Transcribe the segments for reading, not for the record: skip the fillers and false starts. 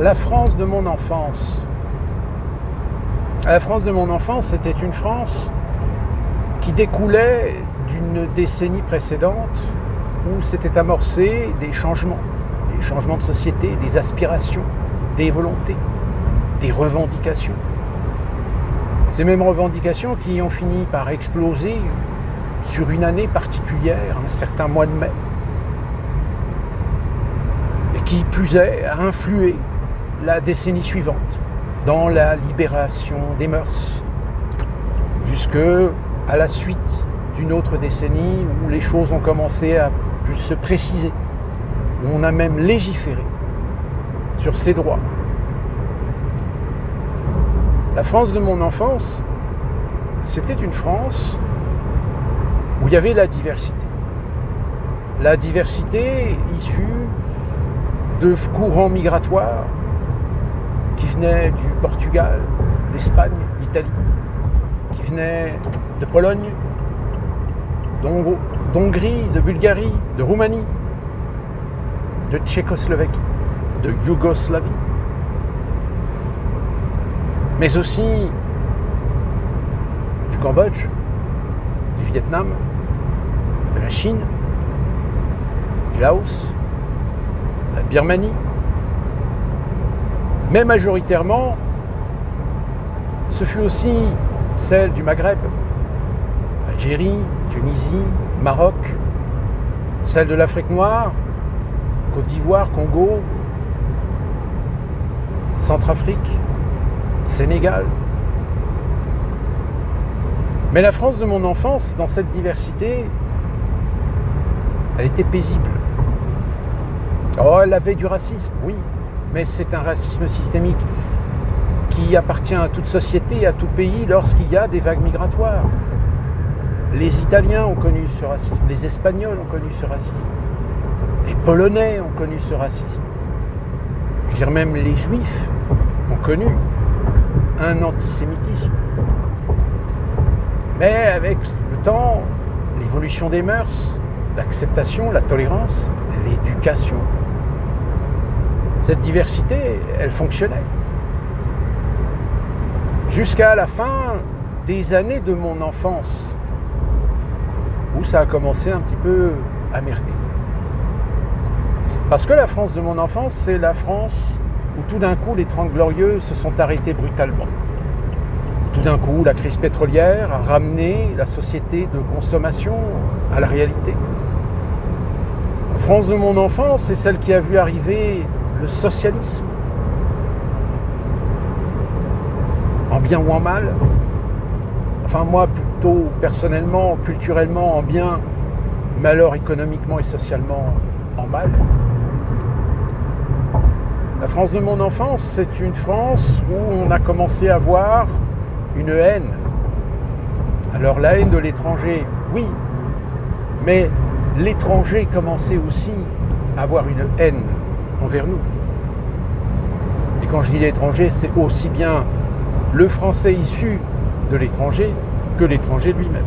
La France de mon enfance. La France de mon enfance, c'était une France qui découlait d'une décennie précédente où s'étaient amorcés des changements de société, des aspirations, des volontés, des revendications. Ces mêmes revendications qui ont fini par exploser sur une année particulière, un certain mois de mai, et qui plus est a influé la décennie suivante dans la libération des mœurs, jusque à la suite d'une autre décennie où les choses ont commencé à plus se préciser, où on a même légiféré sur ses droits. La France de mon enfance, c'était une France où il y avait la diversité. La diversité issue de courants migratoires qui venaient du Portugal, d'Espagne, d'Italie, qui venaient de Pologne, d'Hongrie, de Bulgarie, de Roumanie, de Tchécoslovaquie, de Yougoslavie, mais aussi du Cambodge, du Vietnam, de la Chine, du Laos, de la Birmanie, mais majoritairement, ce fut aussi celle du Maghreb, Algérie, Tunisie, Maroc, celle de l'Afrique noire, Côte d'Ivoire, Congo, Centrafrique, Sénégal. Mais la France de mon enfance, dans cette diversité, elle était paisible. Oh, elle avait du racisme, oui, mais c'est un racisme systémique qui appartient à toute société, à tout pays lorsqu'il y a des vagues migratoires. Les Italiens ont connu ce racisme, les Espagnols ont connu ce racisme, les Polonais ont connu ce racisme. Je veux dire, même les Juifs ont connu un antisémitisme. Mais avec le temps, l'évolution des mœurs, l'acceptation, la tolérance, l'éducation, cette diversité, elle fonctionnait. Jusqu'à la fin des années de mon enfance, où ça a commencé un petit peu à merder. Parce que la France de mon enfance, c'est la France où tout d'un coup les 30 glorieux se sont arrêtés brutalement. Tout d'un coup, la crise pétrolière a ramené la société de consommation à la réalité. La France de mon enfance, c'est celle qui a vu arriver le socialisme, en bien ou en mal. Enfin moi, plutôt personnellement, culturellement, en bien, mais alors économiquement et socialement, en mal. La France de mon enfance, c'est une France où on a commencé à voir une haine. Alors la haine de l'étranger, oui, mais l'étranger commençait aussi à avoir une haine envers nous. Et quand je dis l'étranger, c'est aussi bien le français issu de l'étranger que l'étranger lui-même.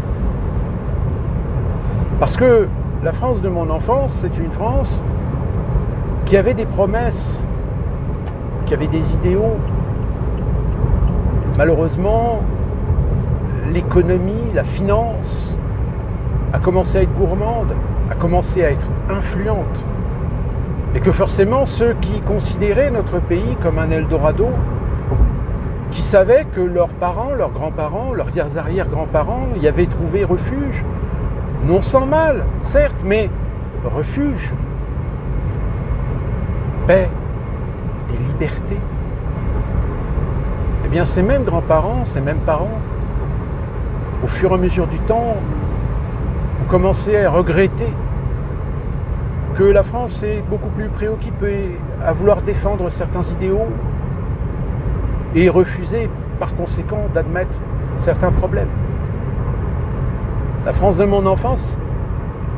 Parce que la France de mon enfance, c'est une France qui avait des promesses, qui avait des idéaux. Malheureusement, l'économie, la finance a commencé à être gourmande, a commencé à être influente. Et que forcément, ceux qui considéraient notre pays comme un Eldorado, qui savaient que leurs parents, leurs grands-parents, leurs arrière-grands-parents y avaient trouvé refuge, non sans mal, certes, mais refuge, paix et liberté. Eh bien, ces mêmes grands-parents, ces mêmes parents, au fur et à mesure du temps, ont commencé à regretter que la France est beaucoup plus préoccupée à vouloir défendre certains idéaux et refuser par conséquent d'admettre certains problèmes. La France de mon enfance,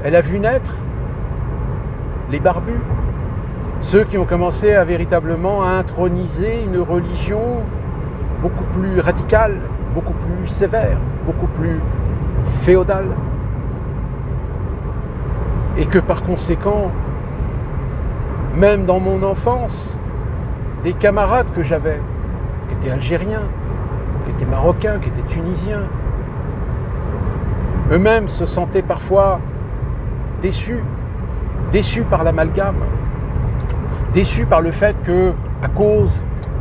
elle a vu naître les barbus, ceux qui ont commencé à véritablement introniser une religion beaucoup plus radicale, beaucoup plus sévère, beaucoup plus féodale. Et que par conséquent, même dans mon enfance, des camarades que j'avais, qui étaient algériens, qui étaient marocains, qui étaient tunisiens. Eux-mêmes se sentaient parfois déçus par l'amalgame, déçus par le fait que, à cause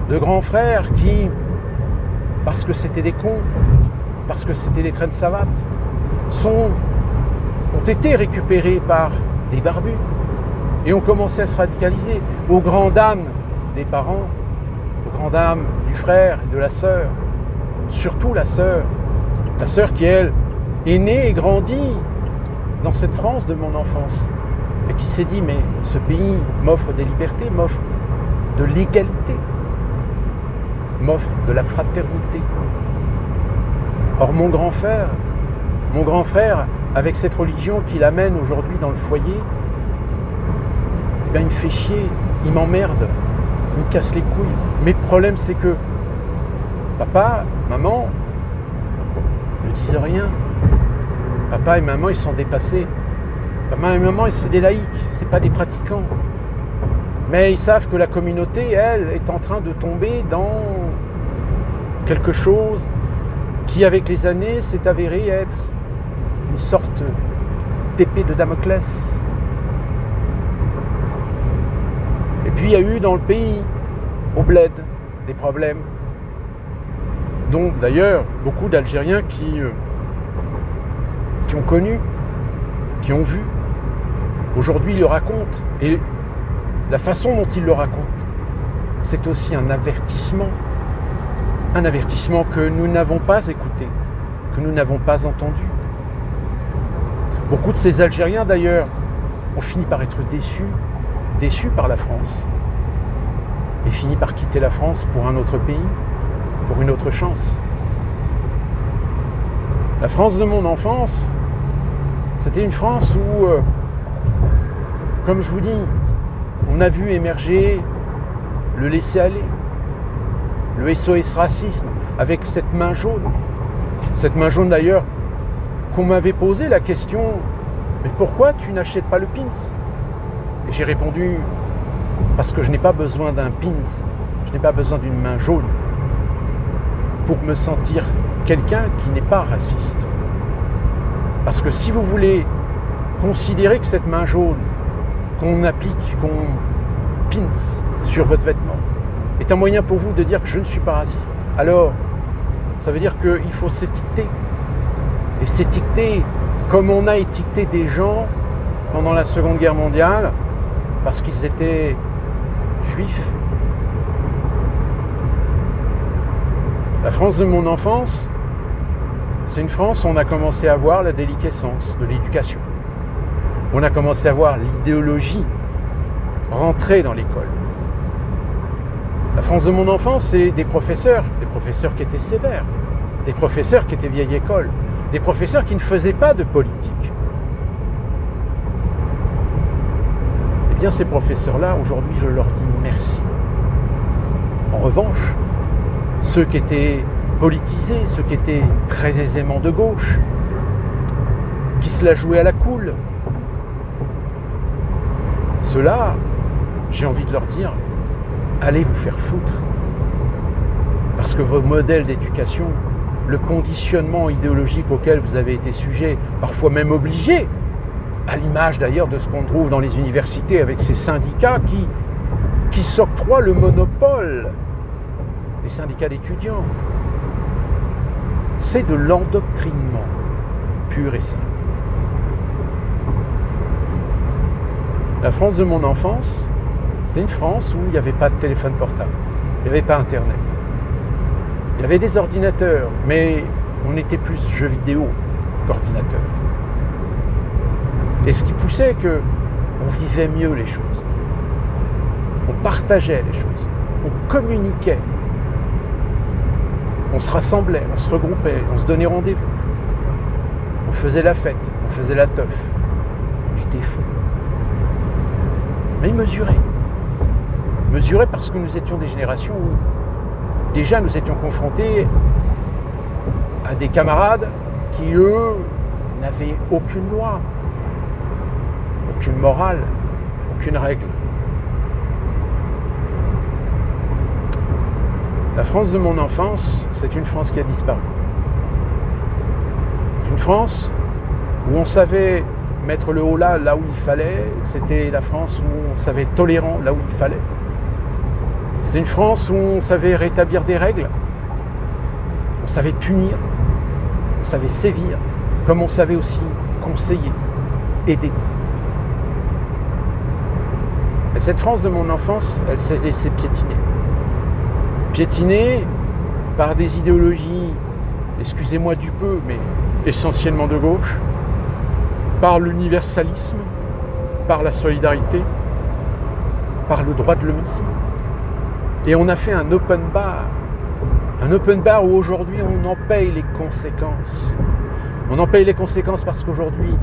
de grands frères qui, parce que c'était des cons, parce que c'était des traînes savates, ont été récupérés par des barbus et ont commencé à se radicaliser aux grandes dames des parents, aux grandes dames du frère et de la sœur, surtout la sœur qui, elle, est née et grandie dans cette France de mon enfance et qui s'est dit, mais ce pays m'offre des libertés, m'offre de l'égalité, m'offre de la fraternité. Or mon grand frère, avec cette religion qu'il amène aujourd'hui dans le foyer, eh bien, il me fait chier, il m'emmerde, il me casse les couilles. Mais le problème, c'est que papa, maman ne disent rien. Papa et maman, ils sont dépassés. Papa et maman, c'est des laïcs, c'est pas des pratiquants. Mais ils savent que la communauté, elle, est en train de tomber dans quelque chose qui, avec les années, s'est avéré être une sorte d'épée de Damoclès. Et puis, il y a eu dans le pays, au bled, des problèmes. Donc, d'ailleurs, beaucoup d'Algériens qui ont connu, qui ont vu, aujourd'hui, ils le racontent. Et la façon dont ils le racontent, c'est aussi un avertissement que nous n'avons pas écouté, que nous n'avons pas entendu. Beaucoup de ces Algériens, d'ailleurs, ont fini par être déçus par la France, et fini par quitter la France pour un autre pays, pour une autre chance. La France de mon enfance, c'était une France où, comme je vous dis, on a vu émerger le laisser-aller, le SOS racisme, avec cette main jaune. Cette main jaune d'ailleurs, qu'on m'avait posé la question, mais pourquoi tu n'achètes pas le pins? Et j'ai répondu, parce que je n'ai pas besoin d'un pins, je n'ai pas besoin d'une main jaune pour me sentir quelqu'un qui n'est pas raciste. Parce que si vous voulez considérer que cette main jaune qu'on applique, qu'on pins sur votre vêtement, est un moyen pour vous de dire que je ne suis pas raciste, alors ça veut dire qu'il faut s'étiqueter. Et s'étiqueter comme on a étiqueté des gens pendant la Seconde Guerre mondiale parce qu'ils étaient juifs. La France de mon enfance, c'est une France où on a commencé à voir la déliquescence de l'éducation. On a commencé à voir l'idéologie rentrer dans l'école. La France de mon enfance, c'est des professeurs qui étaient sévères, des professeurs qui étaient vieille école, des professeurs qui ne faisaient pas de politique. Eh bien, ces professeurs-là, aujourd'hui, je leur dis merci. En revanche, ceux qui étaient politisés, ceux qui étaient très aisément de gauche, qui se la jouaient à la cool, ceux-là, j'ai envie de leur dire, allez vous faire foutre. Parce que vos modèles d'éducation, le conditionnement idéologique auquel vous avez été sujet, parfois même obligé, à l'image d'ailleurs de ce qu'on trouve dans les universités avec ces syndicats qui s'octroient le monopole des syndicats d'étudiants. C'est de l'endoctrinement pur et simple. La France de mon enfance, c'était une France où il n'y avait pas de téléphone portable, il n'y avait pas Internet. Il y avait des ordinateurs, mais on était plus jeux vidéo qu'ordinateurs. Et ce qui poussait qu'on vivait mieux les choses. On partageait les choses, on communiquait. On se rassemblait, on se regroupait, on se donnait rendez-vous. On faisait la fête, on faisait la teuf. On était fous. Mais ils mesuraient. Mesuraient parce que nous étions des générations où déjà nous étions confrontés à des camarades qui, eux, n'avaient aucune loi, aucune morale, aucune règle. La France de mon enfance, c'est une France qui a disparu. C'est une France où on savait mettre le haut là où il fallait. C'était la France où on savait être tolérant là où il fallait. C'était une France où on savait rétablir des règles. On savait punir. On savait sévir. Comme on savait aussi conseiller, aider. Mais cette France de mon enfance, elle s'est laissée piétiner. Piétinée par des idéologies, excusez-moi du peu, mais essentiellement de gauche, par l'universalisme, par la solidarité, par le droit de l'homisme. Et on a fait un open bar où aujourd'hui on en paye les conséquences. On en paye les conséquences parce qu'aujourd'hui,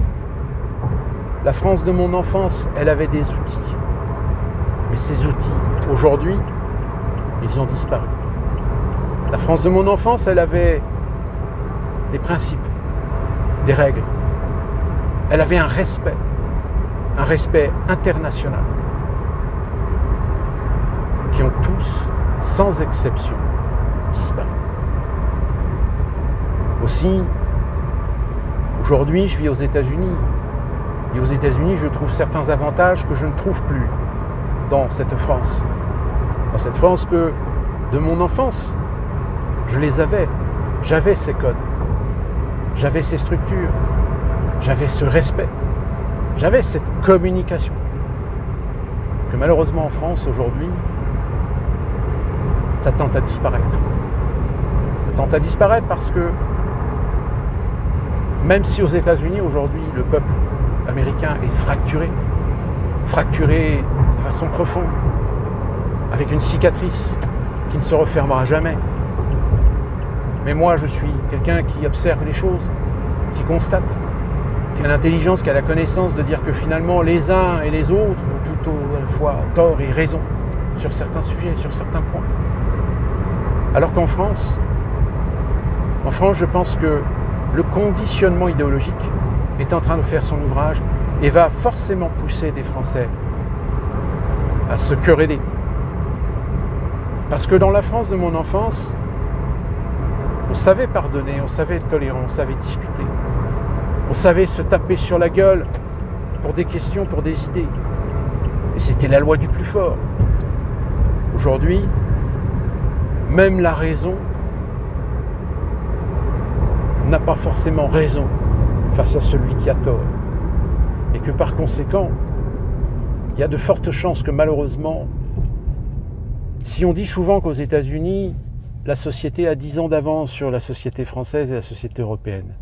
la France de mon enfance, elle avait des outils. Mais ces outils, aujourd'hui, ils ont disparu. La France de mon enfance, elle avait des principes, des règles. Elle avait un respect international, qui ont tous, sans exception, disparu. Aussi, aujourd'hui, je vis aux États-Unis. Et aux États-Unis, je trouve certains avantages que je ne trouve plus dans cette France. Dans cette France que, de mon enfance, je les avais. J'avais ces codes. J'avais ces structures. J'avais ce respect. J'avais cette communication. Que malheureusement en France, aujourd'hui, ça tente à disparaître. Ça tente à disparaître parce que, même si aux États-Unis, aujourd'hui, le peuple américain est fracturé de façon profonde, avec une cicatrice qui ne se refermera jamais. Mais moi, je suis quelqu'un qui observe les choses, qui constate, qui a l'intelligence, qui a la connaissance de dire que finalement, les uns et les autres ont tout à la fois tort et raison sur certains sujets, sur certains points. Alors qu'en France, je pense que le conditionnement idéologique est en train de faire son ouvrage et va forcément pousser des Français à se quereller. Parce que dans la France de mon enfance, on savait pardonner, on savait être tolérant, on savait discuter. On savait se taper sur la gueule pour des questions, pour des idées. Et c'était la loi du plus fort. Aujourd'hui, même la raison n'a pas forcément raison face à celui qui a tort. Et que par conséquent, il y a de fortes chances que malheureusement, si on dit souvent qu'aux États-Unis, la société a 10 ans d'avance sur la société française et la société européenne,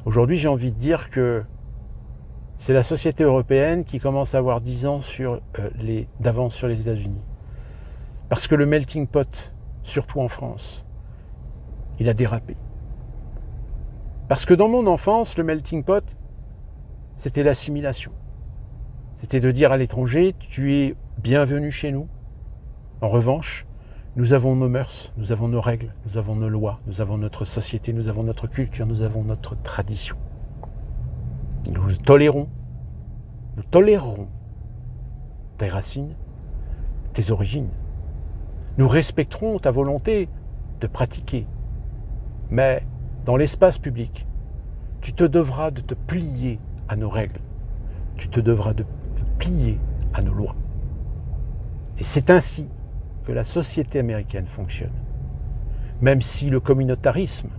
aujourd'hui j'ai envie de dire que c'est la société européenne qui commence à avoir 10 ans d'avance sur les États-Unis. Parce que le melting pot, surtout en France, il a dérapé. Parce que dans mon enfance, le melting pot, c'était l'assimilation. C'était de dire à l'étranger, tu es bienvenu chez nous. En revanche, nous avons nos mœurs, nous avons nos règles, nous avons nos lois, nous avons notre société, nous avons notre culture, nous avons notre tradition. Nous tolérerons tes racines, tes origines. Nous respecterons ta volonté de pratiquer. Mais dans l'espace public, tu te devras de te plier à nos règles. Tu te devras de te plier à nos lois. Et c'est ainsi que la société américaine fonctionne. Même si le communautarisme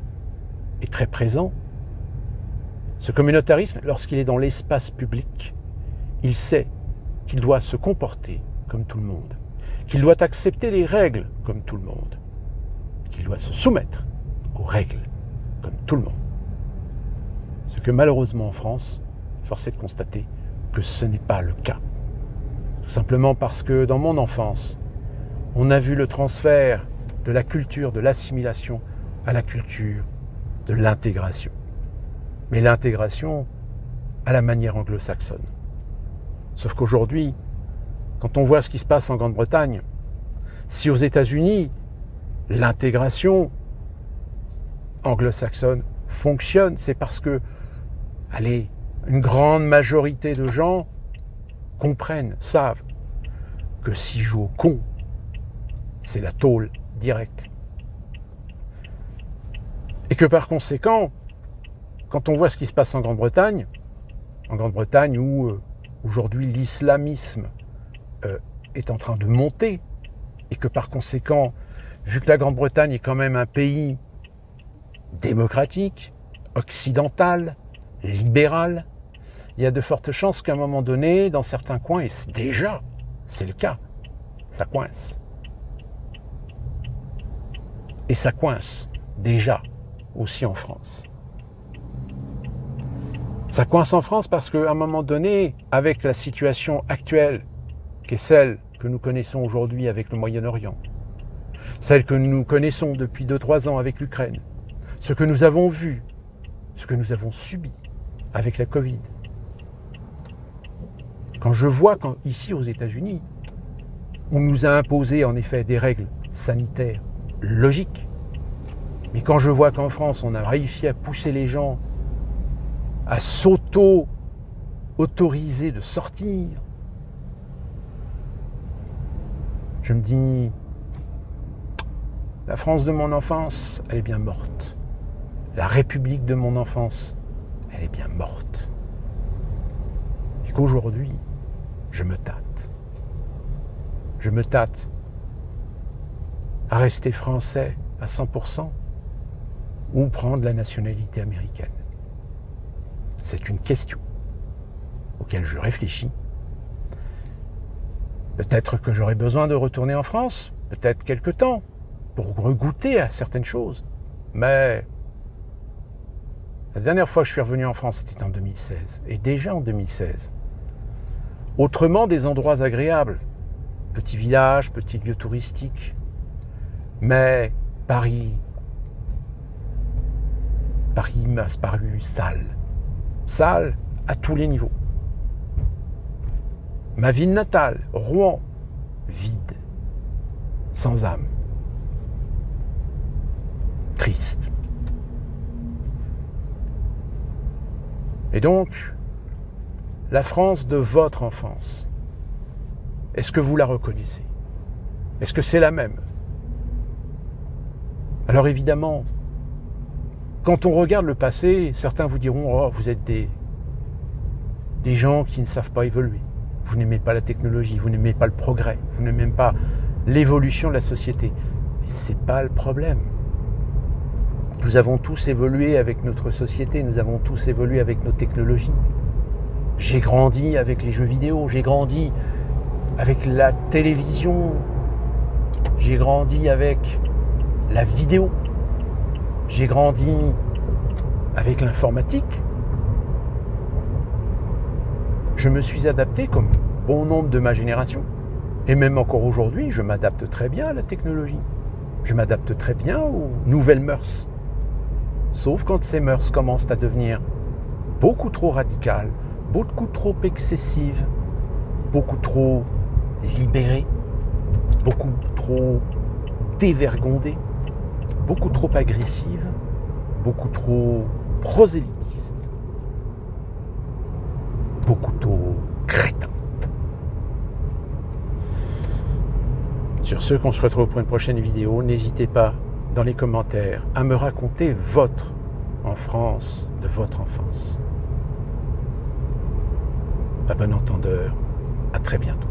est très présent, ce communautarisme, lorsqu'il est dans l'espace public, il sait qu'il doit se comporter comme tout le monde, qu'il doit accepter les règles comme tout le monde, qu'il doit se soumettre aux règles comme tout le monde. Ce que malheureusement en France, force est de constater que ce n'est pas le cas. Tout simplement parce que dans mon enfance, on a vu le transfert de la culture de l'assimilation à la culture de l'intégration. Mais l'intégration à la manière anglo-saxonne. Sauf qu'aujourd'hui, quand on voit ce qui se passe en Grande-Bretagne, si aux États-Unis, l'intégration anglo-saxonne fonctionne, c'est parce que, une grande majorité de gens comprennent, savent que s'ils jouent au con, c'est la tôle directe. Et que par conséquent, quand on voit ce qui se passe en Grande-Bretagne où aujourd'hui l'islamisme est en train de monter, et que par conséquent, vu que la Grande-Bretagne est quand même un pays démocratique, occidental, libéral, il y a de fortes chances qu'à un moment donné, dans certains coins, et déjà, c'est le cas, ça coince. Et ça coince, déjà, aussi en France. Ça coince en France parce qu'à un moment donné, avec la situation actuelle, qui est celle que nous connaissons aujourd'hui avec le Moyen-Orient, celle que nous connaissons depuis 2-3 ans avec l'Ukraine, ce que nous avons vu, ce que nous avons subi avec la Covid. Quand je vois ici aux États-Unis, on nous a imposé en effet des règles sanitaires logiques, mais quand je vois qu'en France, on a réussi à pousser les gens à s'autoriser de sortir, je me dis, la France de mon enfance, elle est bien morte. La République de mon enfance, elle est bien morte. Et qu'aujourd'hui, je me tâte. Je me tâte à rester français à 100% ou prendre la nationalité américaine. C'est une question auquel je réfléchis. Peut-être que j'aurai besoin de retourner en France, peut-être quelque temps, pour regoûter à certaines choses. Mais la dernière fois que je suis revenu en France, c'était en 2016. Et déjà en 2016, autrement des endroits agréables, petits villages, petits lieux touristiques. Mais Paris m'a paru sale. Sale à tous les niveaux. Ma ville natale, Rouen, vide, sans âme, triste. Et donc, la France de votre enfance, est-ce que vous la reconnaissez? Est-ce que c'est la même? Alors évidemment, quand on regarde le passé, certains vous diront « Oh, vous êtes des gens qui ne savent pas évoluer. Vous n'aimez pas la technologie, vous n'aimez pas le progrès, vous n'aimez pas l'évolution de la société. » Mais ce n'est pas le problème. Nous avons tous évolué avec notre société, nous avons tous évolué avec nos technologies. J'ai grandi avec les jeux vidéo, j'ai grandi avec la télévision, j'ai grandi avec la vidéo, j'ai grandi avec l'informatique. Je me suis adapté comme bon nombre de ma génération. Et même encore aujourd'hui, je m'adapte très bien à la technologie. Je m'adapte très bien aux nouvelles mœurs. Sauf quand ces mœurs commencent à devenir beaucoup trop radicales, beaucoup trop excessives, beaucoup trop libérées, beaucoup trop dévergondées, beaucoup trop agressives, beaucoup trop prosélytistes, beaucoup trop crétins. Sur ce, qu'on se retrouve pour une prochaine vidéo. N'hésitez pas dans les commentaires à me raconter votre enfance de votre enfance. À bon entendeur, à très bientôt.